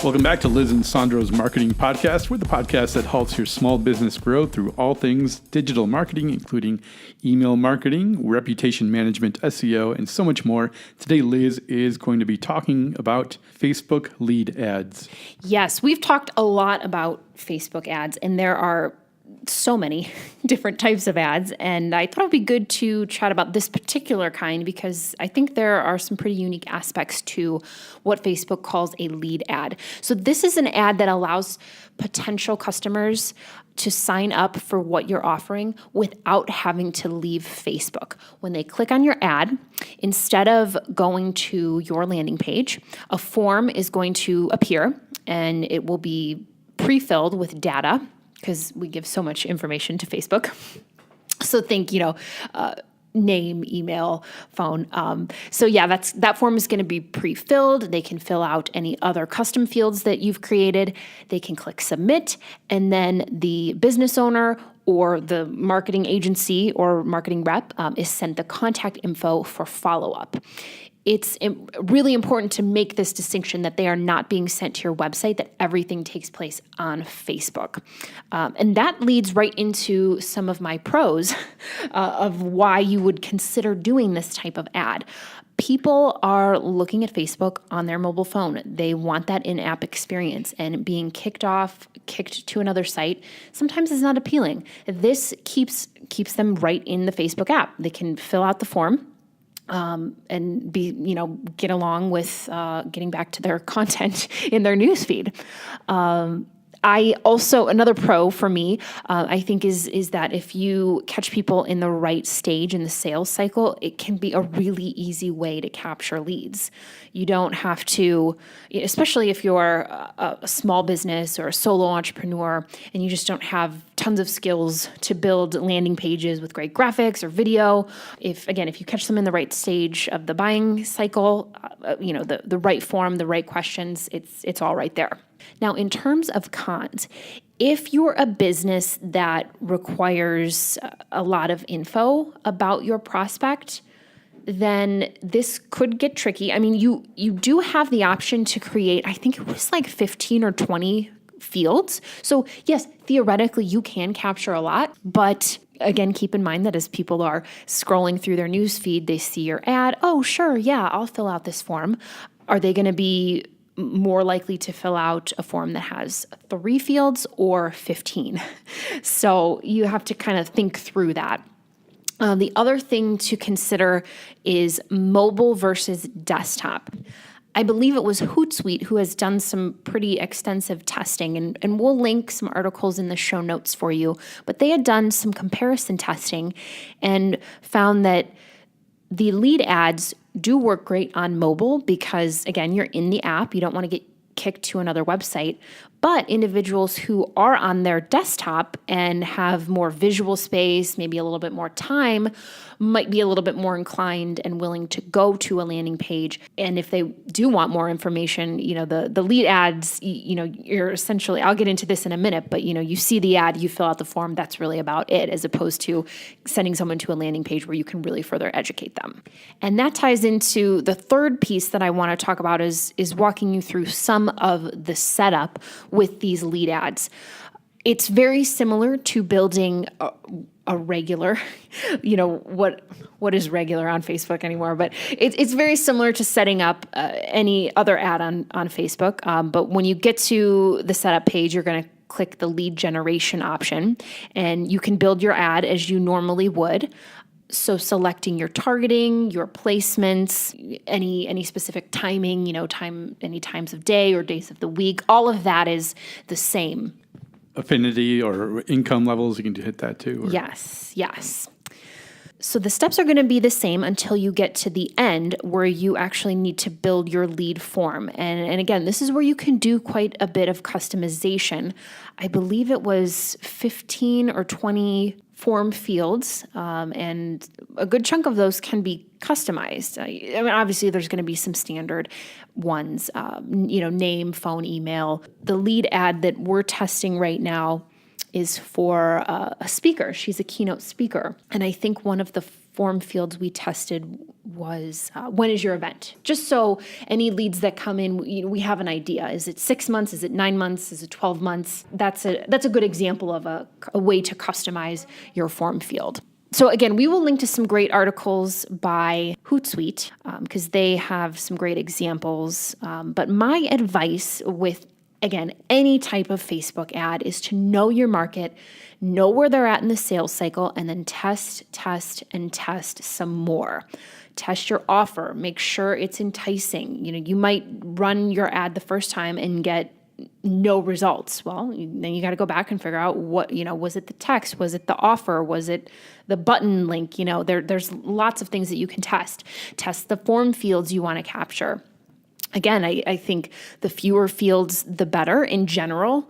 Welcome back to Liz and Sandro's Marketing Podcast. We're the podcast that helps your small business grow through all things digital marketing, including email marketing, reputation management, SEO, and so much more. Today, Liz is going to be talking about Facebook lead ads. Yes, we've talked a lot about Facebook ads, and there are so many different types of ads. And I thought it would be good to chat about this particular kind because I think there are some pretty unique aspects to what Facebook calls a lead ad. So this is an ad that allows potential customers to sign up for what you're offering without having to leave Facebook. When they click on your ad, instead of going to your landing page, a form is going to appear and it will be pre-filled with data, because we give so much information to Facebook. So think, name, email, phone. That form is going to be pre-filled. They can fill out any other custom fields that you've created. They can click submit, and then the business owner or the marketing agency or marketing rep is sent the contact info for follow-up. It's really important to make this distinction that they are not being sent to your website, that everything takes place on Facebook. And that leads right into some of my pros of why you would consider doing this type of ad. People are looking at Facebook on their mobile phone. They want that in-app experience, and being kicked to another site sometimes is not appealing. This keeps them right in the Facebook app. They can fill out the form, and get along with getting back to their content in their newsfeed. Another pro for me, I think is that if you catch people in the right stage in the sales cycle, it can be a really easy way to capture leads. You don't have to, especially if you're a small business or a solo entrepreneur and you just don't have tons of skills to build landing pages with great graphics or video. If you catch them in the right stage of the buying cycle, the right form, the right questions, it's all right there. Now, in terms of cons, if you're a business that requires a lot of info about your prospect, then this could get tricky. I mean, you do have the option to create, I think it was like 15 or 20 fields. So yes, theoretically you can capture a lot, but again, keep in mind that as people are scrolling through their news feed, they see your ad. Oh, sure. Yeah, I'll fill out this form. Are they going to be more likely to fill out a form that has 3 fields or 15? So you have to kind of think through that. The other thing to consider is mobile versus desktop. I believe it was Hootsuite who has done some pretty extensive testing, and we'll link some articles in the show notes for you, but they had done some comparison testing and found that the lead ads do work great on mobile because, again, you're in the app. You don't want to get kicked to another website. But individuals who are on their desktop and have more visual space, maybe a little bit more time, might be a little bit more inclined and willing to go to a landing page. And if they do want more information, the lead ads, you're essentially, I'll get into this in a minute, but you see the ad, you fill out the form, that's really about it, as opposed to sending someone to a landing page where you can really further educate them. And that ties into the third piece that I want to talk about is walking you through some of the setup with these lead ads. It's very similar to building a regular, what is regular on Facebook anymore, but it's very similar to setting up any other ad on Facebook. But when you get to the setup page, you're going to click the lead generation option, and you can build your ad as you normally would. So selecting your targeting, your placements, any specific timing, any times of day or days of the week, all of that is the same. Affinity or income levels, you can hit that too. Or? Yes. So the steps are going to be the same until you get to the end where you actually need to build your lead form. And again, this is where you can do quite a bit of customization. I believe it was 15 or 20 form fields, and a good chunk of those can be customized. I mean, obviously, there's going to be some standard ones, name, phone, email. The lead ad that we're testing right now is for a speaker. She's a keynote speaker. And I think one of the form fields we tested was when is your event? Just so any leads that come in, we have an idea. Is it 6 months? Is it 9 months? Is it 12 months? That's a good example of a way to customize your form field. So again, we will link to some great articles by Hootsuite because they have some great examples. But my advice with, again, any type of Facebook ad is to know your market, know where they're at in the sales cycle, and then test some more. Test your offer. Make sure it's enticing. You might run your ad the first time and get no results. Well, then you got to go back and figure out what, was it the text? Was it the offer? Was it the button link? There's lots of things that you can test. Test the form fields you want to capture. Again, I think the fewer fields, the better in general.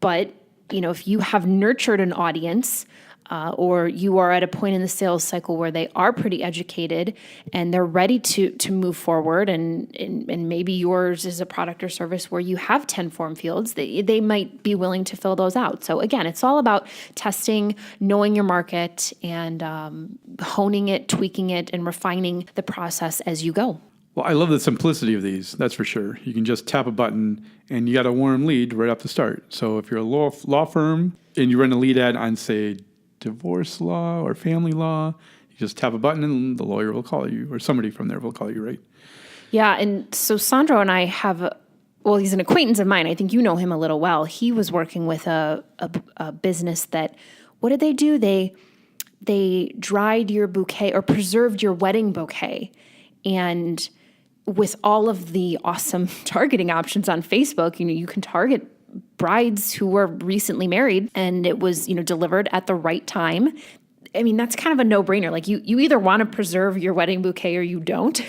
But, if you have nurtured an audience, or you are at a point in the sales cycle where they are pretty educated and they're ready to move forward, and maybe yours is a product or service where you have 10 form fields, they might be willing to fill those out. So again, it's all about testing, knowing your market, and honing it, tweaking it, and refining the process as you go. Well, I love the simplicity of these, that's for sure. You can just tap a button and you got a warm lead right off the start. So if you're a law firm and you run a lead ad on, say, divorce law or family law, you just tap a button and the lawyer will call you, or somebody from there will call you, right? Yeah, and so Sandro and I he's an acquaintance of mine. I think you know him a little well. He was working with a business that, what did they do? They dried your bouquet or preserved your wedding bouquet. And with all of the awesome targeting options on Facebook, you can target brides who were recently married, and it was, delivered at the right time. I mean, that's kind of a no-brainer. Like you either want to preserve your wedding bouquet or you don't.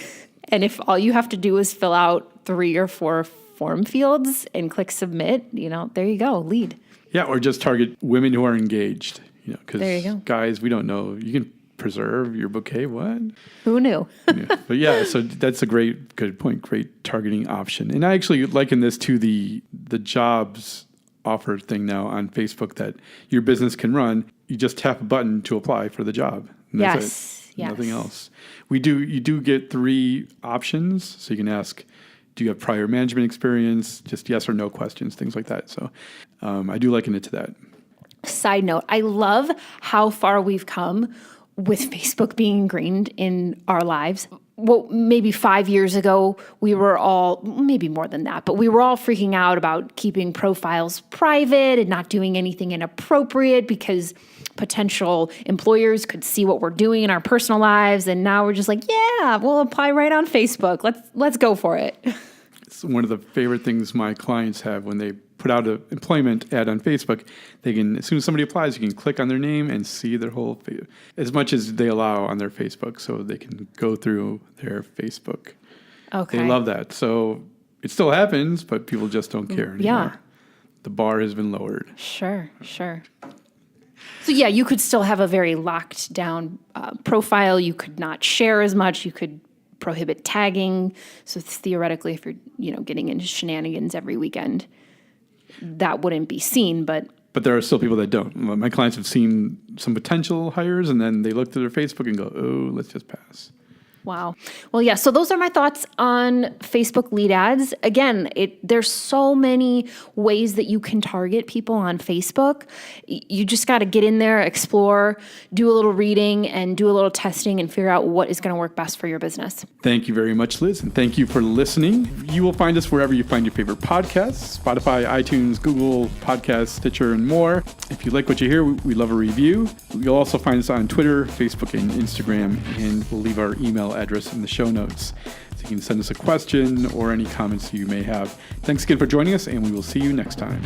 And if all you have to do is fill out 3 or 4 form fields and click submit, there you go, lead. Yeah, or just target women who are engaged, because there you go. Guys, we don't know. You can preserve your bouquet, what? Who knew? Yeah. But yeah, so that's a good point, great targeting option. And I actually liken this to the jobs offer thing now on Facebook that your business can run. You just tap a button to apply for the job. And that's it. Yes. Nothing else. You do get 3 options. So you can ask, do you have prior management experience? Just yes or no questions, things like that. So I do liken it to that. Side note, I love how far we've come with Facebook being ingrained in our lives. Well, maybe 5 years ago, we were all, maybe more than that, but we were all freaking out about keeping profiles private and not doing anything inappropriate because potential employers could see what we're doing in our personal lives. And now we're just like, yeah, we'll apply right on Facebook. Let's go for it. It's one of the favorite things my clients have when they put out an employment ad on Facebook. They can, as soon as somebody applies, you can click on their name and see their whole, as much as they allow on their Facebook, so they can go through their Facebook. Okay. They love that. So it still happens, but people just don't care anymore. Yeah. The bar has been lowered. Sure. So yeah, you could still have a very locked down profile. You could not share as much. You could prohibit tagging. So theoretically, if you're getting into shenanigans every weekend, that wouldn't be seen. But there are still people that don't. My clients have seen some potential hires, and then they look to their Facebook and go, "Oh, let's just pass." Wow. Well, yeah. So those are my thoughts on Facebook lead ads. Again, there's so many ways that you can target people on Facebook. You just got to get in there, explore, do a little reading, and do a little testing and figure out what is going to work best for your business. Thank you very much, Liz, and thank you for listening. You will find us wherever you find your favorite podcasts, Spotify, iTunes, Google Podcasts, Stitcher, and more. If you like what you hear, we love a review. You'll also find us on Twitter, Facebook, and Instagram, and we'll leave our email address in the show notes. So you can send us a question or any comments you may have. Thanks again for joining us, and we will see you next time.